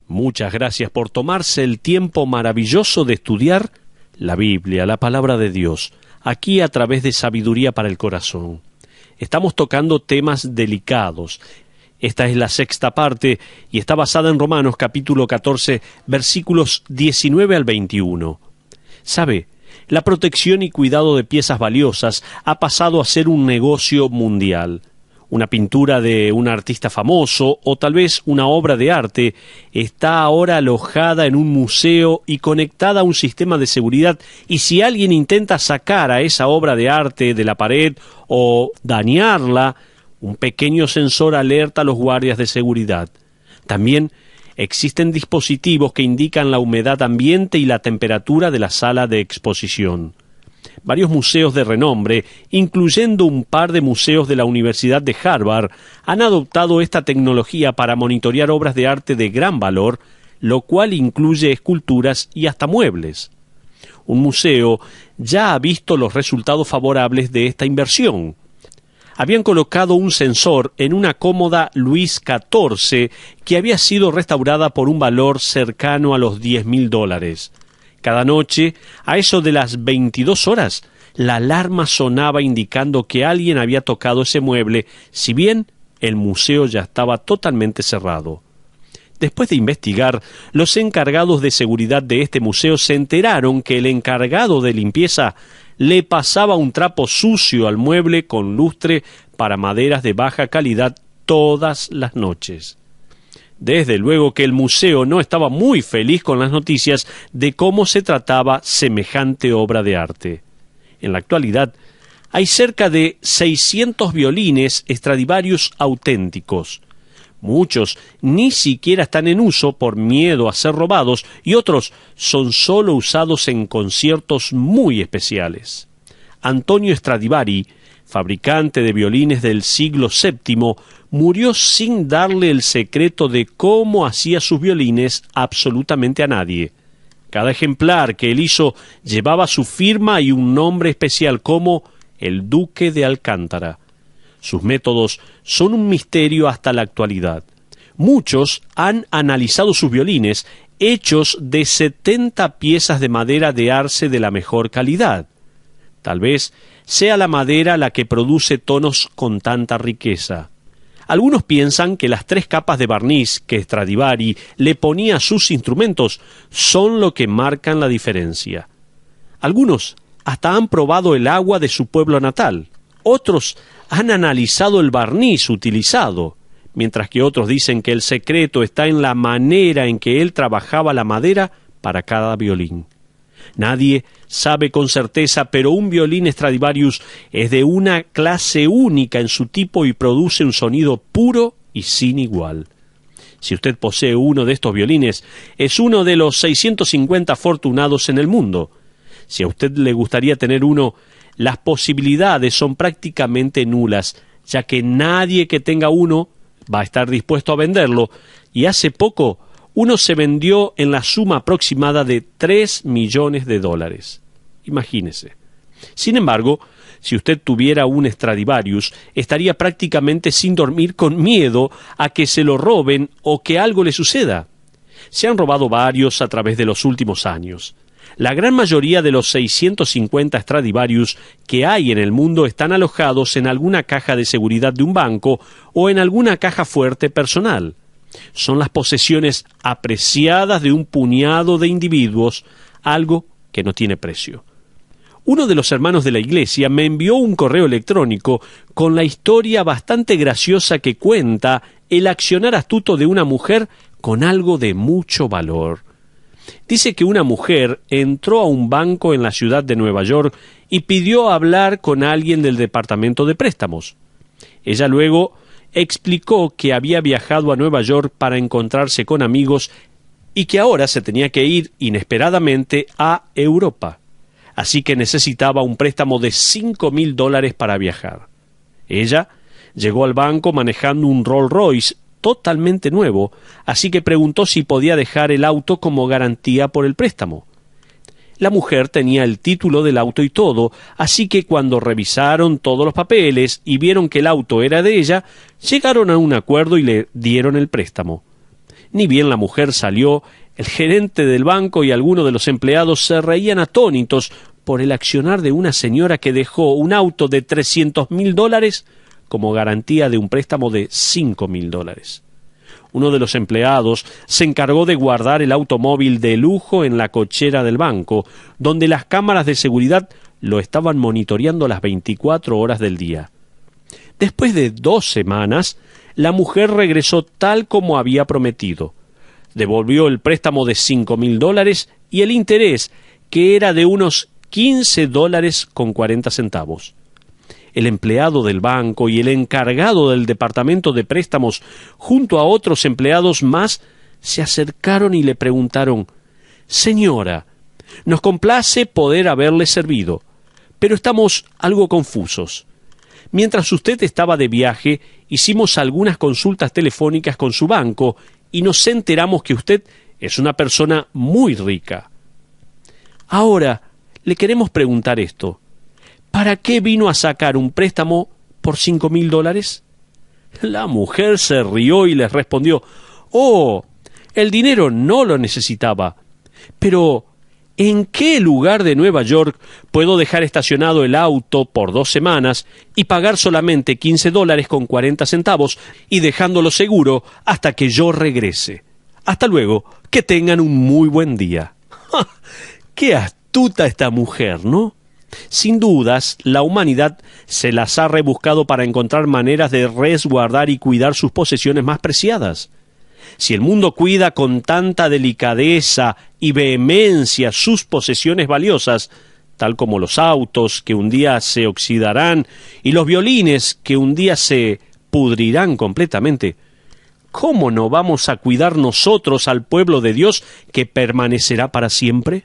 Muchas gracias por tomarse el tiempo maravilloso de estudiar la Biblia, la Palabra de Dios, aquí a través de Sabiduría para el Corazón. Estamos tocando temas delicados. Esta es la sexta parte y está basada en Romanos capítulo 14, versículos 19 al 21. ¿Sabe? La protección y cuidado de piezas valiosas ha pasado a ser un negocio mundial. Una pintura de un artista famoso o tal vez una obra de arte está ahora alojada en un museo y conectada a un sistema de seguridad, y si alguien intenta sacar a esa obra de arte de la pared o dañarla, un pequeño sensor alerta a los guardias de seguridad. También existen dispositivos que indican la humedad ambiente y la temperatura de la sala de exposición. Varios museos de renombre, incluyendo un par de museos de la Universidad de Harvard, han adoptado esta tecnología para monitorear obras de arte de gran valor, lo cual incluye esculturas y hasta muebles. Un museo ya ha visto los resultados favorables de esta inversión. Habían colocado un sensor en una cómoda Luis XIV que había sido restaurada por un valor cercano a los $10,000. Cada noche, a eso de las 22 horas, la alarma sonaba indicando que alguien había tocado ese mueble, si bien el museo ya estaba totalmente cerrado. Después de investigar, los encargados de seguridad de este museo se enteraron que el encargado de limpieza le pasaba un trapo sucio al mueble con lustre para maderas de baja calidad todas las noches. Desde luego que el museo no estaba muy feliz con las noticias de cómo se trataba semejante obra de arte. En la actualidad, hay cerca de 600 violines Stradivarius auténticos. Muchos ni siquiera están en uso por miedo a ser robados y otros son solo usados en conciertos muy especiales. Antonio Stradivari, fabricante de violines del siglo VII, murió sin darle el secreto de cómo hacía sus violines absolutamente a nadie. Cada ejemplar que él hizo llevaba su firma y un nombre especial como el Duque de Alcántara. Sus métodos son un misterio hasta la actualidad. Muchos han analizado sus violines, hechos de 70 piezas de madera de arce de la mejor calidad. Tal vez sea la madera la que produce tonos con tanta riqueza. Algunos piensan que las 3 capas de barniz que Stradivari le ponía a sus instrumentos son lo que marcan la diferencia. Algunos hasta han probado el agua de su pueblo natal. Otros han analizado el barniz utilizado, mientras que otros dicen que el secreto está en la manera en que él trabajaba la madera para cada violín. Nadie sabe con certeza, pero un violín Stradivarius es de una clase única en su tipo y produce un sonido puro y sin igual. Si usted posee uno de estos violines, es uno de los 650 afortunados en el mundo. Si a usted le gustaría tener uno, las posibilidades son prácticamente nulas, ya que nadie que tenga uno va a estar dispuesto a venderlo, y hace poco uno se vendió en la suma aproximada de $3 millones. Imagínese. Sin embargo, si usted tuviera un Stradivarius, estaría prácticamente sin dormir con miedo a que se lo roben o que algo le suceda. Se han robado varios a través de los últimos años. La gran mayoría de los 650 Stradivarius que hay en el mundo están alojados en alguna caja de seguridad de un banco o en alguna caja fuerte personal. Son las posesiones apreciadas de un puñado de individuos, algo que no tiene precio. Uno de los hermanos de la iglesia me envió un correo electrónico con la historia bastante graciosa que cuenta el accionar astuto de una mujer con algo de mucho valor. Dice que una mujer entró a un banco en la ciudad de Nueva York y pidió hablar con alguien del departamento de préstamos. Ella luego explicó que había viajado a Nueva York para encontrarse con amigos y que ahora se tenía que ir inesperadamente a Europa. Así que necesitaba un préstamo de $5,000 para viajar. Ella llegó al banco manejando un Rolls Royce totalmente nuevo, así que preguntó si podía dejar el auto como garantía por el préstamo. La mujer tenía el título del auto y todo, así que cuando revisaron todos los papeles y vieron que el auto era de ella, llegaron a un acuerdo y le dieron el préstamo. Ni bien la mujer salió, el gerente del banco y algunos de los empleados se reían atónitos por el accionar de una señora que dejó un auto de $300,000 como garantía de un préstamo de $5,000. Uno de los empleados se encargó de guardar el automóvil de lujo en la cochera del banco, donde las cámaras de seguridad lo estaban monitoreando las 24 horas del día. Después de 2 semanas, la mujer regresó tal como había prometido. Devolvió el préstamo de $5,000 y el interés, que era de unos $15.40. El empleado del banco y el encargado del departamento de préstamos, junto a otros empleados más, se acercaron y le preguntaron: «Señora, nos complace poder haberle servido, pero estamos algo confusos. Mientras usted estaba de viaje, hicimos algunas consultas telefónicas con su banco y nos enteramos que usted es una persona muy rica. Ahora, le queremos preguntar esto. ¿Para qué vino a sacar un préstamo por $5,000? La mujer se rió y les respondió: «Oh, el dinero no lo necesitaba. Pero, ¿en qué lugar de Nueva York puedo dejar estacionado el auto por 2 semanas y pagar solamente $15.40 y dejándolo seguro hasta que yo regrese? Hasta luego, que tengan un muy buen día». ¡Ja! ¡Qué astuta esta mujer!, ¿no? Sin dudas, la humanidad se las ha rebuscado para encontrar maneras de resguardar y cuidar sus posesiones más preciadas. Si el mundo cuida con tanta delicadeza y vehemencia sus posesiones valiosas, tal como los autos que un día se oxidarán y los violines que un día se pudrirán completamente, ¿cómo no vamos a cuidar nosotros al pueblo de Dios que permanecerá para siempre?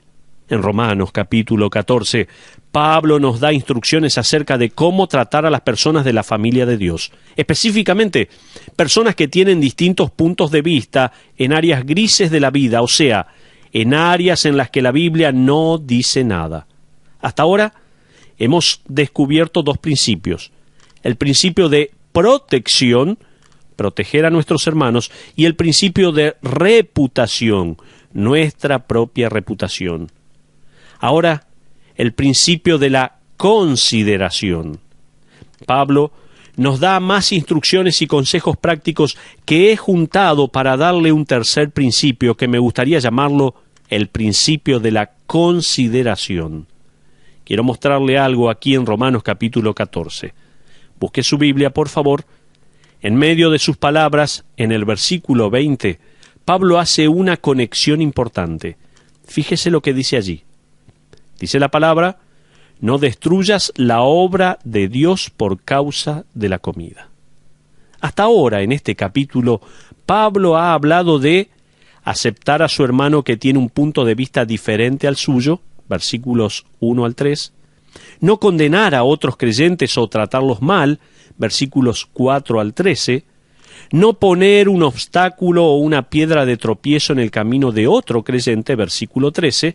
En Romanos capítulo 14, Pablo nos da instrucciones acerca de cómo tratar a las personas de la familia de Dios, específicamente personas que tienen distintos puntos de vista en áreas grises de la vida, o sea, en áreas en las que la Biblia no dice nada. Hasta ahora hemos descubierto 2 principios: el principio de protección, proteger a nuestros hermanos, y el principio de reputación, nuestra propia reputación. Ahora, el principio de la consideración. Pablo nos da más instrucciones y consejos prácticos que he juntado para darle un tercer principio que me gustaría llamarlo el principio de la consideración. Quiero mostrarle algo aquí en Romanos capítulo 14. Busque su Biblia, por favor. En medio de sus palabras, en el versículo 20, Pablo hace una conexión importante. Fíjese lo que dice allí. Dice la palabra: «No destruyas la obra de Dios por causa de la comida». Hasta ahora, en este capítulo, Pablo ha hablado de aceptar a su hermano que tiene un punto de vista diferente al suyo, versículos 1 al 3, no condenar a otros creyentes o tratarlos mal, versículos 4 al 13, no poner un obstáculo o una piedra de tropiezo en el camino de otro creyente, versículo 13,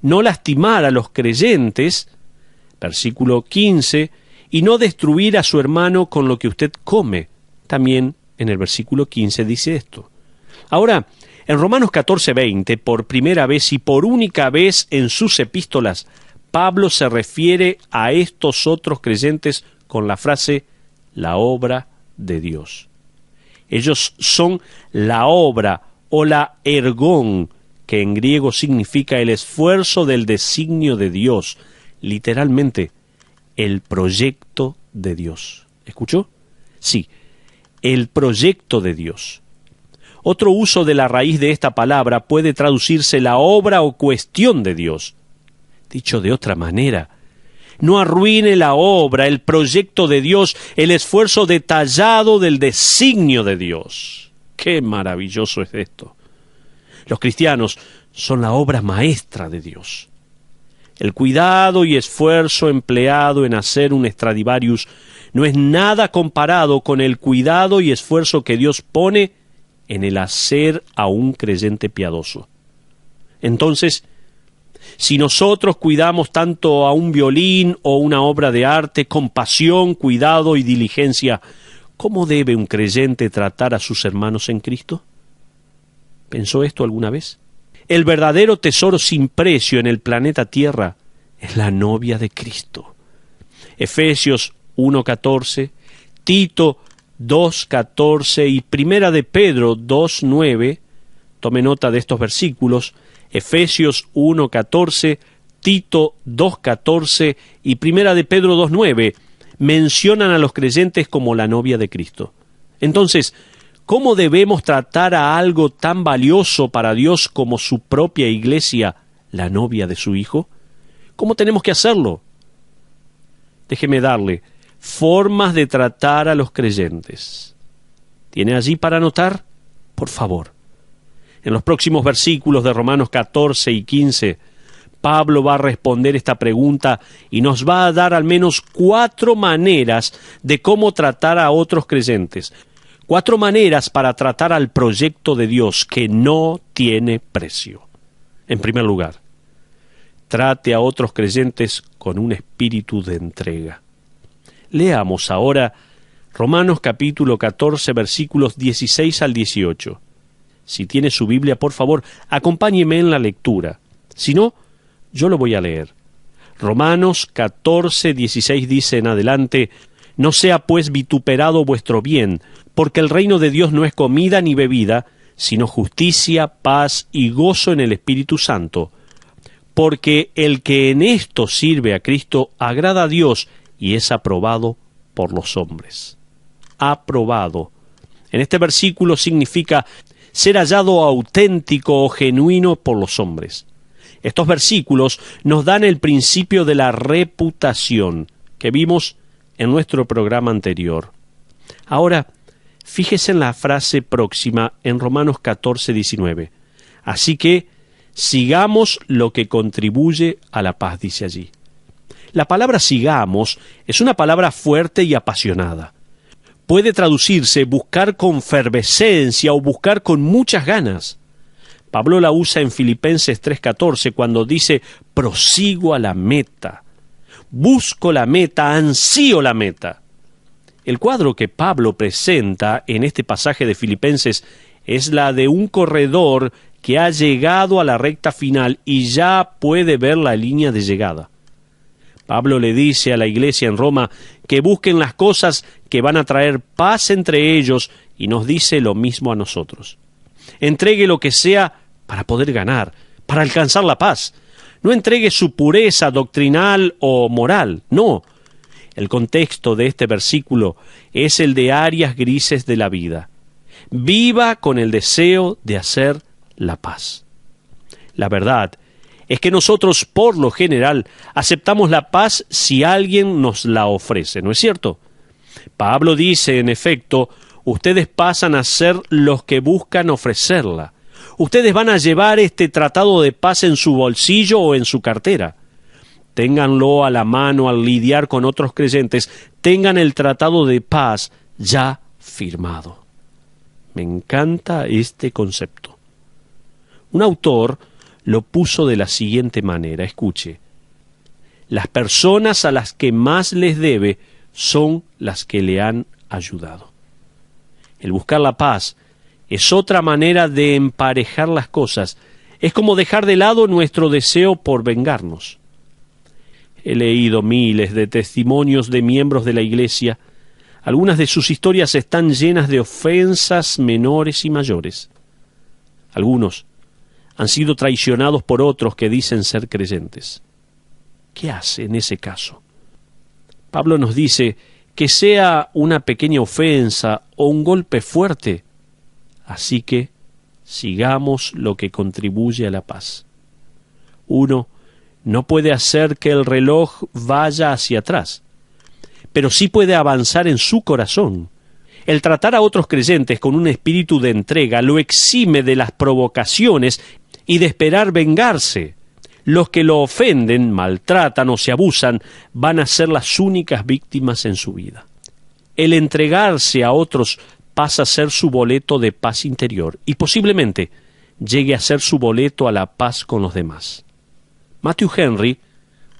no lastimar a los creyentes, versículo 15, y no destruir a su hermano con lo que usted come. También en el versículo 15 dice esto. Ahora, en Romanos 14:20, por primera vez y por única vez en sus epístolas, Pablo se refiere a estos otros creyentes con la frase «la obra de Dios». Ellos son la obra o la ergón, que en griego significa el esfuerzo del designio de Dios, literalmente, el proyecto de Dios. ¿Escuchó? Sí, el proyecto de Dios. Otro uso de la raíz de esta palabra puede traducirse la obra o cuestión de Dios. Dicho de otra manera, no arruine la obra, el proyecto de Dios, el esfuerzo detallado del designio de Dios. ¡Qué maravilloso es esto! Los cristianos son la obra maestra de Dios. El cuidado y esfuerzo empleado en hacer un Stradivarius no es nada comparado con el cuidado y esfuerzo que Dios pone en el hacer a un creyente piadoso. Entonces, si nosotros cuidamos tanto a un violín o una obra de arte con pasión, cuidado y diligencia, ¿cómo debe un creyente tratar a sus hermanos en Cristo? ¿Pensó esto alguna vez? El verdadero tesoro sin precio en el planeta Tierra es la novia de Cristo. Efesios 1:14, Tito 2:14 y Primera de Pedro 2:9, tome nota de estos versículos, Efesios 1:14, Tito 2:14 y Primera de Pedro 2:9 mencionan a los creyentes como la novia de Cristo. Entonces, ¿cómo debemos tratar a algo tan valioso para Dios como su propia iglesia, la novia de su Hijo? ¿Cómo tenemos que hacerlo? Déjeme darle formas de tratar a los creyentes. ¿Tiene allí para anotar? Por favor. En los próximos versículos de Romanos 14 y 15, Pablo va a responder esta pregunta y nos va a dar al menos 4 maneras de cómo tratar a otros creyentes. 4 maneras para tratar al proyecto de Dios que no tiene precio. En primer lugar, trate a otros creyentes con un espíritu de entrega. Leamos ahora Romanos capítulo 14, versículos 16 al 18. Si tiene su Biblia, por favor, acompáñeme en la lectura. Si no, yo lo voy a leer. Romanos 14, 16 dice en adelante: «No sea pues vituperado vuestro bien, porque el reino de Dios no es comida ni bebida, sino justicia, paz y gozo en el Espíritu Santo. Porque el que en esto sirve a Cristo agrada a Dios y es aprobado por los hombres». Aprobado. En este versículo significa ser hallado auténtico o genuino por los hombres. Estos versículos nos dan el principio de la reputación que vimos en nuestro programa anterior. Ahora, fíjese en la frase próxima en Romanos 14, 19. Así que sigamos lo que contribuye a la paz, dice allí. La palabra sigamos es una palabra fuerte y apasionada. Puede traducirse buscar con fervescencia o buscar con muchas ganas. Pablo la usa en Filipenses 3:14 cuando dice: prosigo a la meta, busco la meta, ansío la meta. El cuadro que Pablo presenta en este pasaje de Filipenses es la de un corredor que ha llegado a la recta final y ya puede ver la línea de llegada. Pablo le dice a la iglesia en Roma que busquen las cosas que van a traer paz entre ellos y nos dice lo mismo a nosotros. Entregue lo que sea para poder ganar, para alcanzar la paz. No entregue su pureza doctrinal o moral, no. El contexto de este versículo es el de áreas grises de la vida. Viva con el deseo de hacer la paz. La verdad es que nosotros, por lo general, aceptamos la paz si alguien nos la ofrece, ¿no es cierto? Pablo dice, en efecto, ustedes pasan a ser los que buscan ofrecerla. Ustedes van a llevar este tratado de paz en su bolsillo o en su cartera. Ténganlo a la mano al lidiar con otros creyentes. Tengan el tratado de paz ya firmado. Me encanta este concepto. Un autor lo puso de la siguiente manera, escuche: las personas a las que más les debe son las que le han ayudado. El buscar la paz es otra manera de emparejar las cosas. Es como dejar de lado nuestro deseo por vengarnos. He leído miles de testimonios de miembros de la Iglesia. Algunas de sus historias están llenas de ofensas menores y mayores. Algunos han sido traicionados por otros que dicen ser creyentes. ¿Qué hace en ese caso? Pablo nos dice que sea una pequeña ofensa o un golpe fuerte, así que sigamos lo que contribuye a la paz. Uno no puede hacer que el reloj vaya hacia atrás, pero sí puede avanzar en su corazón. El tratar a otros creyentes con un espíritu de entrega lo exime de las provocaciones y de esperar vengarse. Los que lo ofenden, maltratan o se abusan van a ser las únicas víctimas en su vida. El entregarse a otros pasa a ser su boleto de paz interior y posiblemente llegue a ser su boleto a la paz con los demás. Matthew Henry,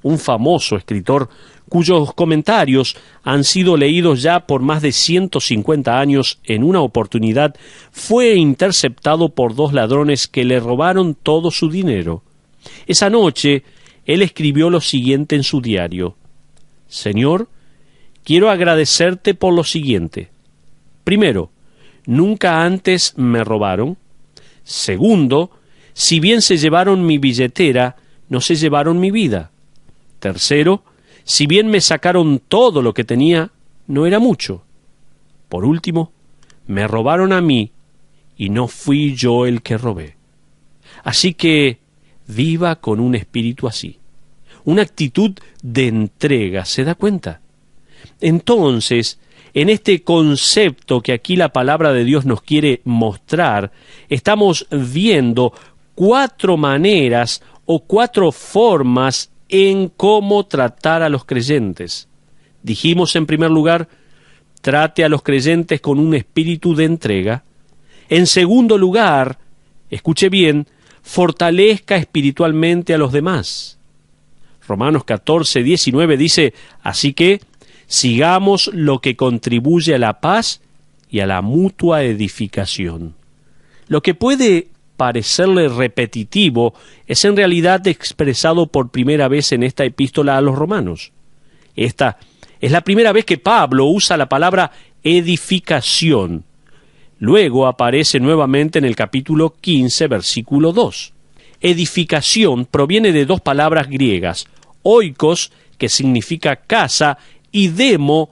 un famoso escritor cuyos comentarios han sido leídos ya por más de 150 años, en una oportunidad fue interceptado por 2 ladrones que le robaron todo su dinero. Esa noche, él escribió lo siguiente en su diario: Señor, quiero agradecerte por lo siguiente. Primero, nunca antes me robaron. Segundo, si bien se llevaron mi billetera, no se llevaron mi vida. Tercero, si bien me sacaron todo lo que tenía, no era mucho. Por último, me robaron a mí y no fui yo el que robé. Así que viva con un espíritu así, una actitud de entrega, ¿se da cuenta? Entonces, en este concepto que aquí la palabra de Dios nos quiere mostrar, estamos viendo 4 maneras o 4 formas en cómo tratar a los creyentes. Dijimos en primer lugar, trate a los creyentes con un espíritu de entrega. En segundo lugar, escuche bien, fortalezca espiritualmente a los demás. Romanos 14:19 dice, así que sigamos lo que contribuye a la paz y a la mutua edificación. Lo que puede parecerle repetitivo es en realidad expresado por primera vez en esta epístola a los romanos. Esta es la primera vez que Pablo usa la palabra edificación. Luego aparece nuevamente en el capítulo 15, versículo 2. Edificación proviene de 2 palabras griegas, oikos, que significa casa, y demo,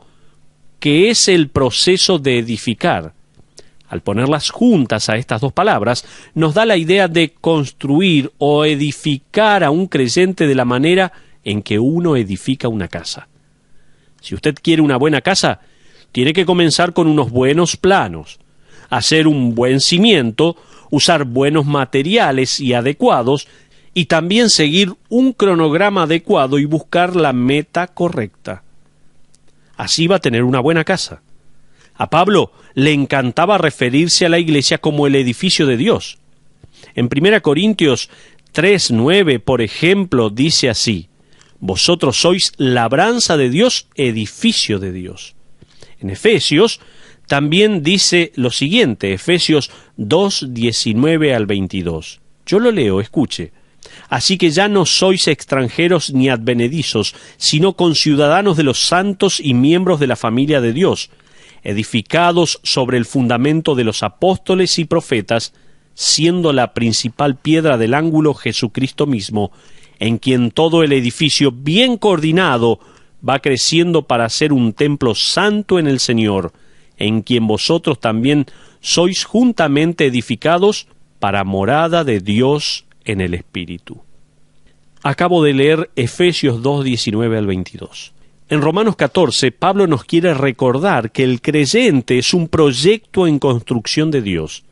que es el proceso de edificar. Al ponerlas juntas a estas 2 palabras, nos da la idea de construir o edificar a un creyente de la manera en que uno edifica una casa. Si usted quiere una buena casa, tiene que comenzar con unos buenos planos, hacer un buen cimiento, usar buenos materiales y adecuados, y también seguir un cronograma adecuado y buscar la meta correcta. Así va a tener una buena casa. A Pablo le encantaba referirse a la iglesia como el edificio de Dios. En 1 Corintios 3:9, por ejemplo, dice así: vosotros sois labranza de Dios, edificio de Dios. En Efesios también dice lo siguiente, Efesios 2:19 al 22. Yo lo leo, escuche. Así que ya no sois extranjeros ni advenedizos, sino conciudadanos de los santos y miembros de la familia de Dios, edificados sobre el fundamento de los apóstoles y profetas, siendo la principal piedra del ángulo Jesucristo mismo, en quien todo el edificio bien coordinado va creciendo para ser un templo santo en el Señor, en quien vosotros también sois juntamente edificados para morada de Dios en el Espíritu. Acabo de leer Efesios 2:19 al 22. En Romanos 14, Pablo nos quiere recordar que el creyente es un proyecto en construcción de Dios,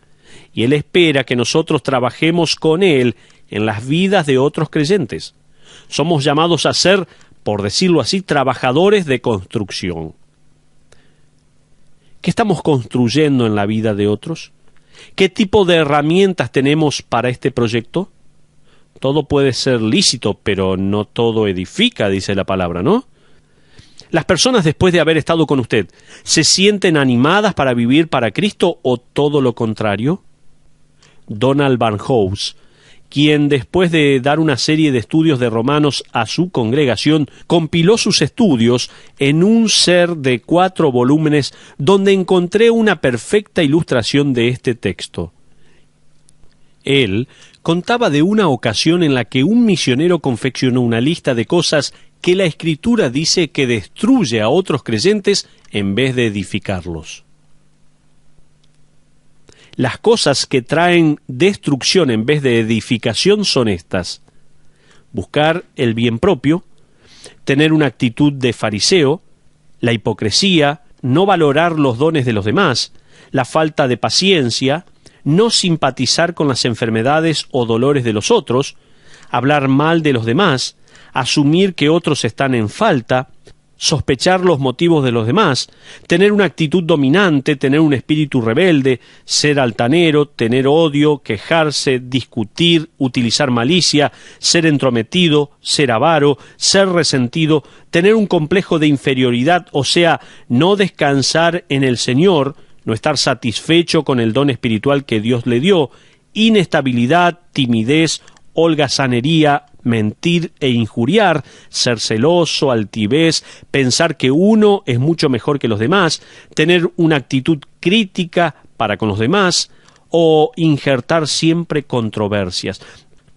y él espera que nosotros trabajemos con él en las vidas de otros creyentes. Somos llamados a ser, por decirlo así, trabajadores de construcción. ¿Qué estamos construyendo en la vida de otros? ¿Qué tipo de herramientas tenemos para este proyecto? Todo puede ser lícito, pero no todo edifica, dice la palabra, ¿no? Las personas, después de haber estado con usted, ¿se sienten animadas para vivir para Cristo o todo lo contrario? Donald Barnhouse, quien después de dar una serie de estudios de Romanos a su congregación, compiló sus estudios en un ser de 4 volúmenes donde encontré una perfecta ilustración de este texto. Él contaba de una ocasión en la que un misionero confeccionó una lista de cosas que la Escritura dice que destruye a otros creyentes en vez de edificarlos. Las cosas que traen destrucción en vez de edificación son estas: buscar el bien propio, tener una actitud de fariseo, la hipocresía, no valorar los dones de los demás, la falta de paciencia, no simpatizar con las enfermedades o dolores de los otros, hablar mal de los demás, asumir que otros están en falta, sospechar los motivos de los demás, tener una actitud dominante, tener un espíritu rebelde, ser altanero, tener odio, quejarse, discutir, utilizar malicia, ser entrometido, ser avaro, ser resentido, tener un complejo de inferioridad, o sea, no descansar en el Señor, no estar satisfecho con el don espiritual que Dios le dio, inestabilidad, timidez, holgazanería, mentir e injuriar, ser celoso, altivez, pensar que uno es mucho mejor que los demás, tener una actitud crítica para con los demás o injertar siempre controversias.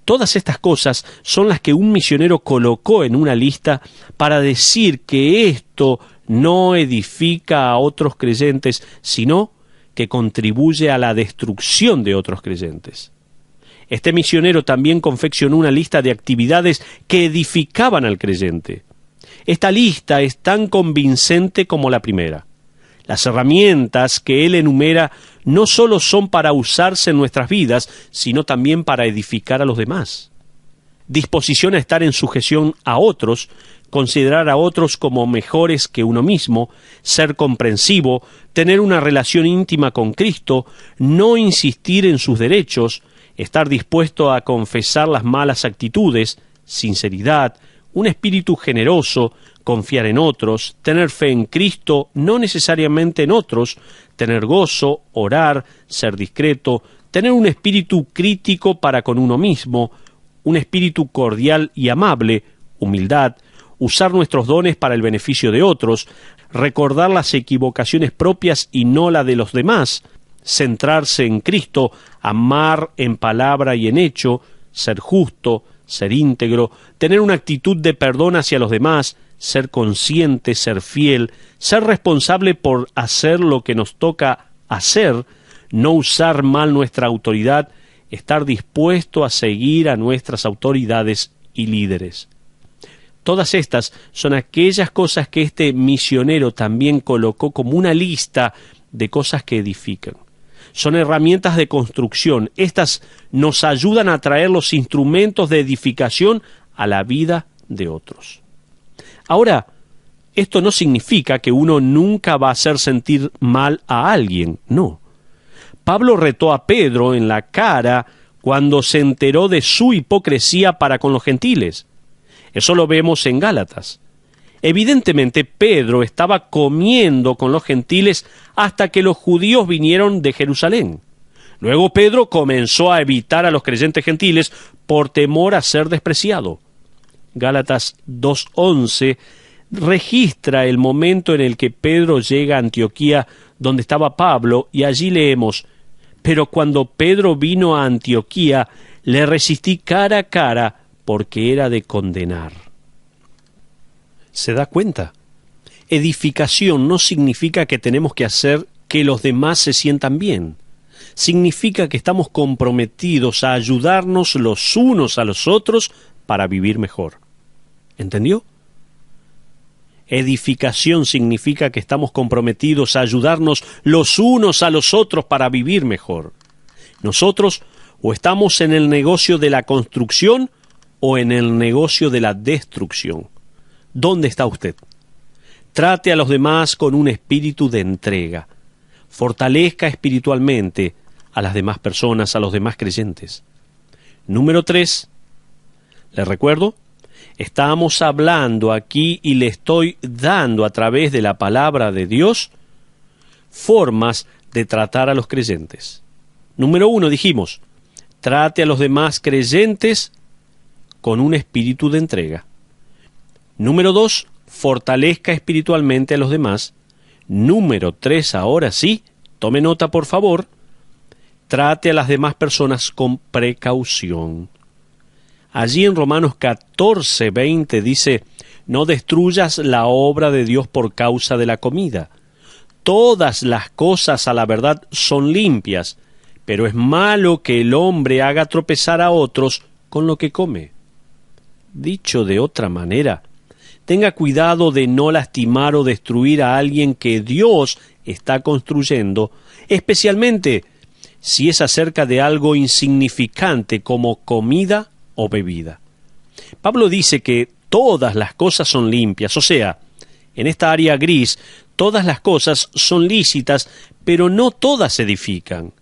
Todas estas cosas son las que un misionero colocó en una lista para decir que esto no edifica a otros creyentes, sino que contribuye a la destrucción de otros creyentes. Este misionero también confeccionó una lista de actividades que edificaban al creyente. Esta lista es tan convincente como la primera. Las herramientas que él enumera no solo son para usarse en nuestras vidas, sino también para edificar a los demás. Disposición a estar en sujeción a otros, considerar a otros como mejores que uno mismo, ser comprensivo, tener una relación íntima con Cristo, no insistir en sus derechos, estar dispuesto a confesar las malas actitudes, sinceridad, un espíritu generoso, confiar en otros, tener fe en Cristo, no necesariamente en otros, tener gozo, orar, ser discreto, tener un espíritu crítico para con uno mismo, un espíritu cordial y amable, humildad, usar nuestros dones para el beneficio de otros, recordar las equivocaciones propias y no la de los demás, centrarse en Cristo, amar en palabra y en hecho, ser justo, ser íntegro, tener una actitud de perdón hacia los demás, ser consciente, ser fiel, ser responsable por hacer lo que nos toca hacer, no usar mal nuestra autoridad, estar dispuesto a seguir a nuestras autoridades y líderes. Todas estas son aquellas cosas que este misionero también colocó como una lista de cosas que edifican. Son herramientas de construcción. Estas nos ayudan a traer los instrumentos de edificación a la vida de otros. Ahora, esto no significa que uno nunca va a hacer sentir mal a alguien, no. Pablo retó a Pedro en la cara cuando se enteró de su hipocresía para con los gentiles. Eso lo vemos en Gálatas. Evidentemente, Pedro estaba comiendo con los gentiles hasta que los judíos vinieron de Jerusalén. Luego Pedro comenzó a evitar a los creyentes gentiles por temor a ser despreciado. Gálatas 2:11 registra el momento en el que Pedro llega a Antioquía, donde estaba Pablo, y allí leemos: «Pero cuando Pedro vino a Antioquía, le resistí cara a cara, porque era de condenar». ¿Se da cuenta? Edificación no significa que tenemos que hacer que los demás se sientan bien. Significa que estamos comprometidos a ayudarnos los unos a los otros para vivir mejor. ¿Entendió? Edificación significa que estamos comprometidos a ayudarnos los unos a los otros para vivir mejor. Nosotros o estamos en el negocio de la construcción o en el negocio de la destrucción. ¿Dónde está usted? Trate a los demás con un espíritu de entrega. Fortalezca espiritualmente a las demás personas, a los demás creyentes. Número 3. ¿Le recuerdo? Estamos hablando aquí y le estoy dando a través de la palabra de Dios formas de tratar a los creyentes. Número 1, dijimos, trate a los demás creyentes con un espíritu de entrega. Número 2, fortalezca espiritualmente a los demás. Número 3, ahora sí, tome nota por favor, trate a las demás personas con precaución. Allí en Romanos 14:20 dice, no destruyas la obra de Dios por causa de la comida. Todas las cosas a la verdad son limpias, pero es malo que el hombre haga tropezar a otros con lo que come. Dicho de otra manera, tenga cuidado de no lastimar o destruir a alguien que Dios está construyendo, especialmente si es acerca de algo insignificante como comida o bebida. Pablo dice que todas las cosas son limpias, o sea, En esta área gris, todas las cosas son lícitas, pero no todas edifican.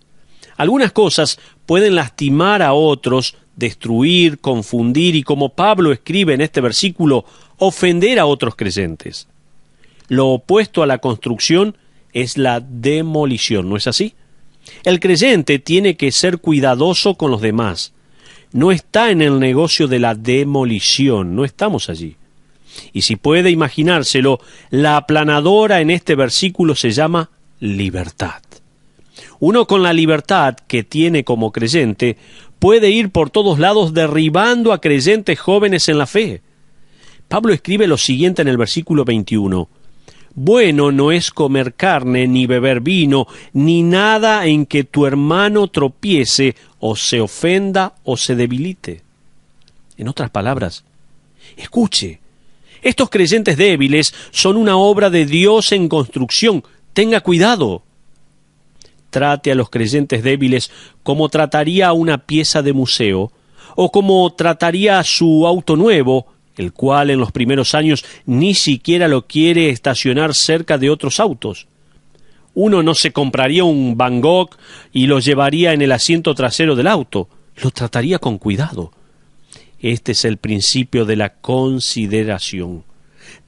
Algunas cosas pueden lastimar a otros, destruir, confundir y, como Pablo escribe en este versículo, ofender a otros creyentes. Lo opuesto a la construcción es la demolición, ¿no es así? El creyente tiene que ser cuidadoso con los demás. No está en el negocio de la demolición, no estamos allí. Y si puede imaginárselo, la aplanadora en este versículo se llama libertad. Uno con la libertad que tiene como creyente puede ir por todos lados derribando a creyentes jóvenes en la fe. Pablo escribe lo siguiente en el versículo 21. Bueno no es comer carne, ni beber vino, ni nada en que tu hermano tropiece, o se ofenda, o se debilite. En otras palabras, escuche, estos creyentes débiles son una obra de Dios en construcción. Tenga cuidado. Trate a los creyentes débiles como trataría a una pieza de museo, o como trataría a su auto nuevo, el cual en los primeros años ni siquiera lo quiere estacionar cerca de otros autos. Uno no se compraría un Van Gogh y lo llevaría en el asiento trasero del auto, lo trataría con cuidado. Este es el principio de la consideración.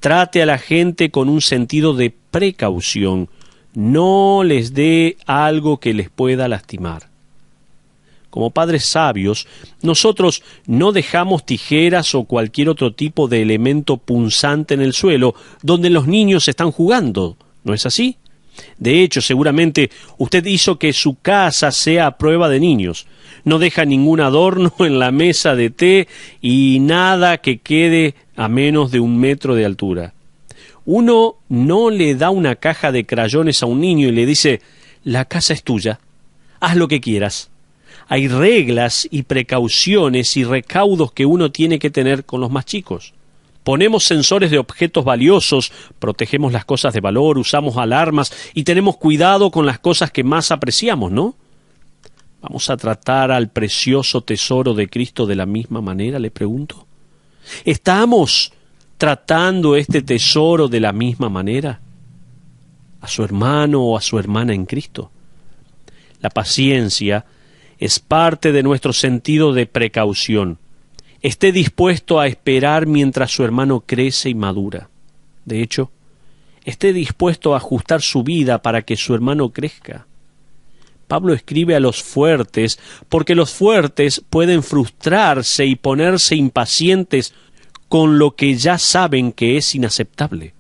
Trate a la gente con un sentido de precaución, no les dé algo que les pueda lastimar. Como padres sabios, nosotros no dejamos tijeras o cualquier otro tipo de elemento punzante en el suelo donde los niños están jugando, ¿no es así? De hecho, seguramente usted hizo que su casa sea a prueba de niños. No deja ningún adorno en la mesa de té y nada que quede a menos de 1 metro de altura. Uno no le da una caja de crayones a un niño y le dice, la casa es tuya, haz lo que quieras. Hay reglas y precauciones y recaudos que uno tiene que tener con los más chicos. Ponemos sensores de objetos valiosos, protegemos las cosas de valor, usamos alarmas y tenemos cuidado con las cosas que más apreciamos, ¿no? ¿Vamos a tratar al precioso tesoro de Cristo de la misma manera, le pregunto? ¿Estamos tratando este tesoro de la misma manera? ¿A su hermano o a su hermana en Cristo? La paciencia es parte de nuestro sentido de precaución. Esté dispuesto a esperar mientras su hermano crece y madura. De hecho, esté dispuesto a ajustar su vida para que su hermano crezca. Pablo escribe a los fuertes porque los fuertes pueden frustrarse y ponerse impacientes con lo que ya saben que es inaceptable.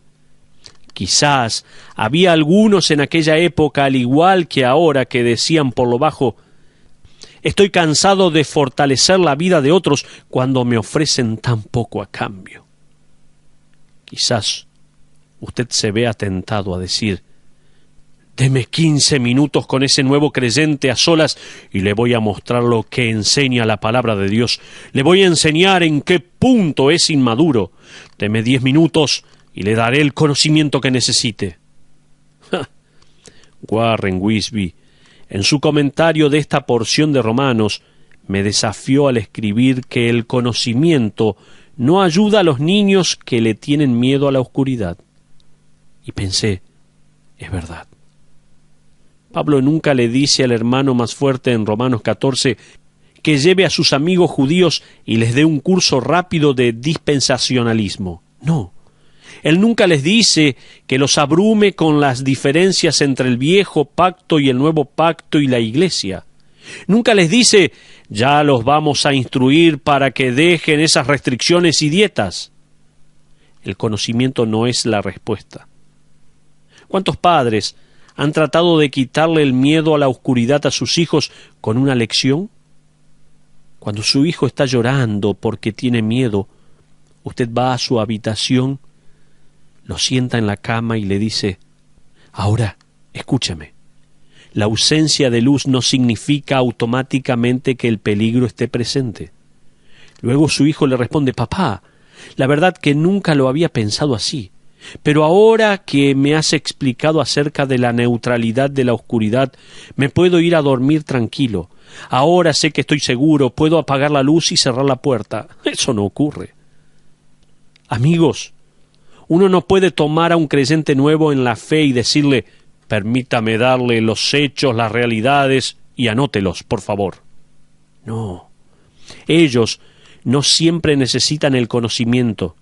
Quizás había algunos en aquella época, al igual que ahora, que decían por lo bajo, estoy cansado de fortalecer la vida de otros cuando me ofrecen tan poco a cambio. Quizás usted se vea tentado a decir, deme 15 minutos con ese nuevo creyente a solas y le voy a mostrar lo que enseña la palabra de Dios. Le voy a enseñar en qué punto es inmaduro. Deme 10 minutos y le daré el conocimiento que necesite. Warren Wiersbe, en su comentario de esta porción de Romanos, me desafió al escribir que el conocimiento no ayuda a los niños que le tienen miedo a la oscuridad. Y pensé, es verdad. Pablo nunca le dice al hermano más fuerte en Romanos 14 que lleve a sus amigos judíos y les dé un curso rápido de dispensacionalismo. No. Él nunca les dice que los abrume con las diferencias entre el viejo pacto y el nuevo pacto y la iglesia. Nunca les dice, ya los vamos a instruir para que dejen esas restricciones y dietas. El conocimiento no es la respuesta. ¿Cuántos padres han tratado de quitarle el miedo a la oscuridad a sus hijos con una lección? Cuando su hijo está llorando porque tiene miedo, usted va a su habitación, lo sienta en la cama y le dice, ahora, escúchame, la ausencia de luz no significa automáticamente que el peligro esté presente. Luego su hijo le responde, papá, la verdad que nunca lo había pensado así, pero ahora que me has explicado acerca de la neutralidad de la oscuridad, me puedo ir a dormir tranquilo. Ahora sé que estoy seguro, puedo apagar la luz y cerrar la puerta. Eso no ocurre. Amigos, Uno no puede tomar a un creyente nuevo en la fe y decirle: permítame darle los hechos, las realidades, y anótelos, por favor. No. Ellos no siempre necesitan el conocimiento,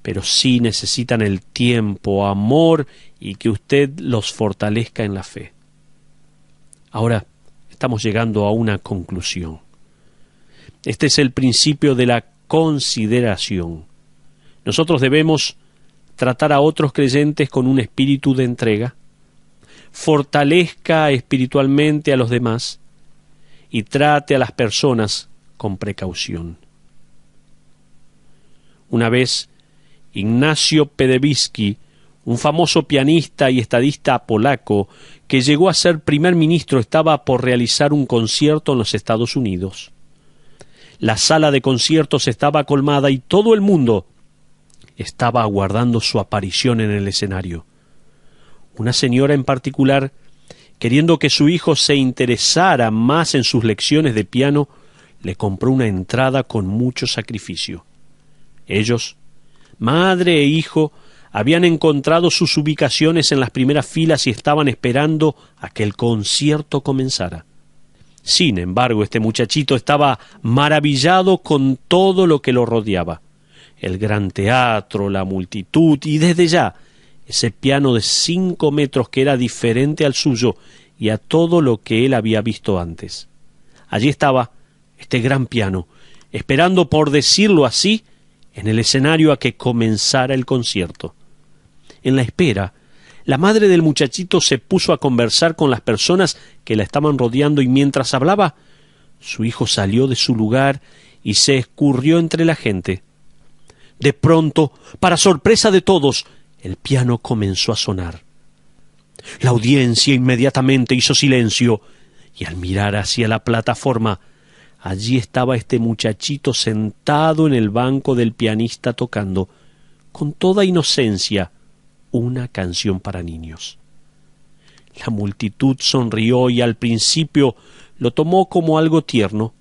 pero sí necesitan el tiempo, amor y que usted los fortalezca en la fe. Ahora estamos llegando a una conclusión. Este es el principio de la consideración. Nosotros debemos tratar a otros creyentes con un espíritu de entrega, fortalezca espiritualmente a los demás y trate a las personas con precaución. Una vez, Ignacio Paderewski, un famoso pianista y estadista polaco que llegó a ser primer ministro, estaba por realizar un concierto en los Estados Unidos. La sala de conciertos estaba colmada y todo el mundo estaba aguardando su aparición en el escenario. Una señora en particular, queriendo que su hijo se interesara más en sus lecciones de piano, le compró una entrada con mucho sacrificio. Ellos, madre e hijo, habían encontrado sus ubicaciones en las primeras filas y estaban esperando a que el concierto comenzara. Sin embargo, este muchachito estaba maravillado con todo lo que lo rodeaba. El gran teatro, la multitud y desde ya ese piano de 5 metros que era diferente al suyo y a todo lo que él había visto antes. Allí estaba este gran piano, esperando, por decirlo así, en el escenario a que comenzara el concierto. En la espera, la madre del muchachito se puso a conversar con las personas que la estaban rodeando y mientras hablaba, su hijo salió de su lugar y se escurrió entre la gente. De pronto, para sorpresa de todos, el piano comenzó a sonar. La audiencia inmediatamente hizo silencio y al mirar hacia la plataforma, allí estaba este muchachito sentado en el banco del pianista tocando, con toda inocencia, una canción para niños. La multitud sonrió y al principio lo tomó como algo tierno.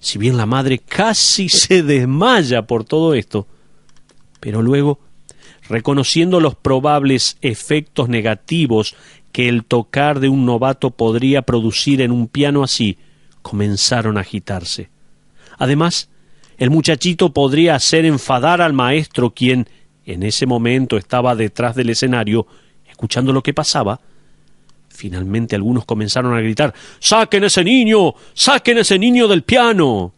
Si bien la madre casi se desmaya por todo esto, pero luego, reconociendo los probables efectos negativos que el tocar de un novato podría producir en un piano así, comenzaron a agitarse. Además, el muchachito podría hacer enfadar al maestro, quien en ese momento estaba detrás del escenario, escuchando lo que pasaba. Finalmente algunos comenzaron a gritar: ¡saquen ese niño! ¡Saquen ese niño del piano!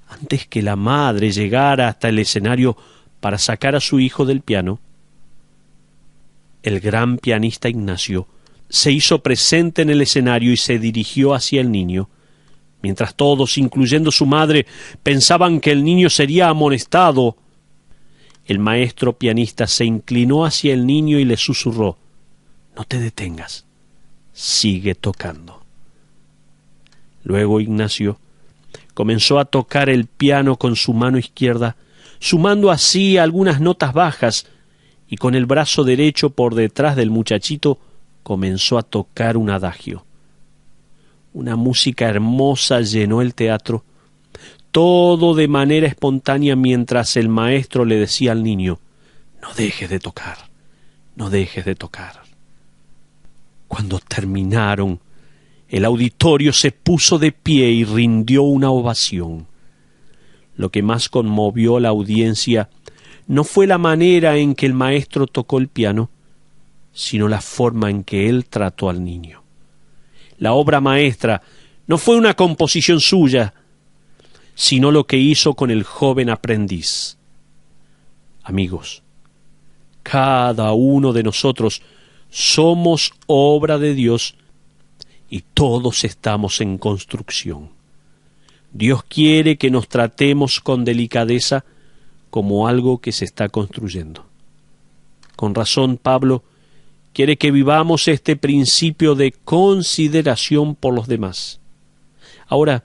Antes que la madre llegara hasta el escenario para sacar a su hijo del piano, el gran pianista Ignacio se hizo presente en el escenario y se dirigió hacia el niño. Mientras todos, incluyendo su madre, pensaban que el niño sería amonestado, el maestro pianista se inclinó hacia el niño y le susurró: no te detengas, sigue tocando. Luego Ignacio comenzó a tocar el piano con su mano izquierda, sumando así algunas notas bajas, y con el brazo derecho por detrás del muchachito comenzó a tocar un adagio. Una música hermosa llenó el teatro, todo de manera espontánea, mientras el maestro le decía al niño: no dejes de tocar, no dejes de tocar. Cuando terminaron, el auditorio se puso de pie y rindió una ovación. Lo que más conmovió a la audiencia no fue la manera en que el maestro tocó el piano, sino la forma en que él trató al niño. La obra maestra no fue una composición suya, sino lo que hizo con el joven aprendiz. Amigos, cada uno de nosotros somos obra de Dios y todos estamos en construcción. Dios quiere que nos tratemos con delicadeza como algo que se está construyendo. Con razón, Pablo quiere que vivamos este principio de consideración por los demás. Ahora,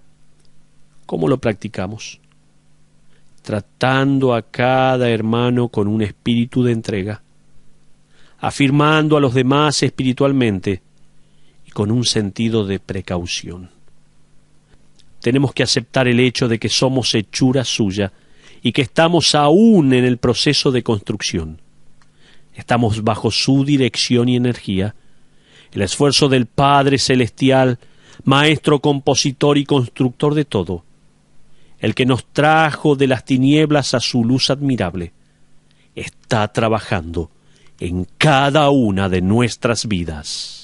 ¿cómo lo practicamos? Tratando a cada hermano con un espíritu de entrega, afirmando a los demás espiritualmente y con un sentido de precaución. Tenemos que aceptar el hecho de que somos hechura suya y que estamos aún en el proceso de construcción. Estamos bajo su dirección y energía. El esfuerzo del Padre Celestial, Maestro, compositor y constructor de todo, el que nos trajo de las tinieblas a su luz admirable, está trabajando en cada una de nuestras vidas.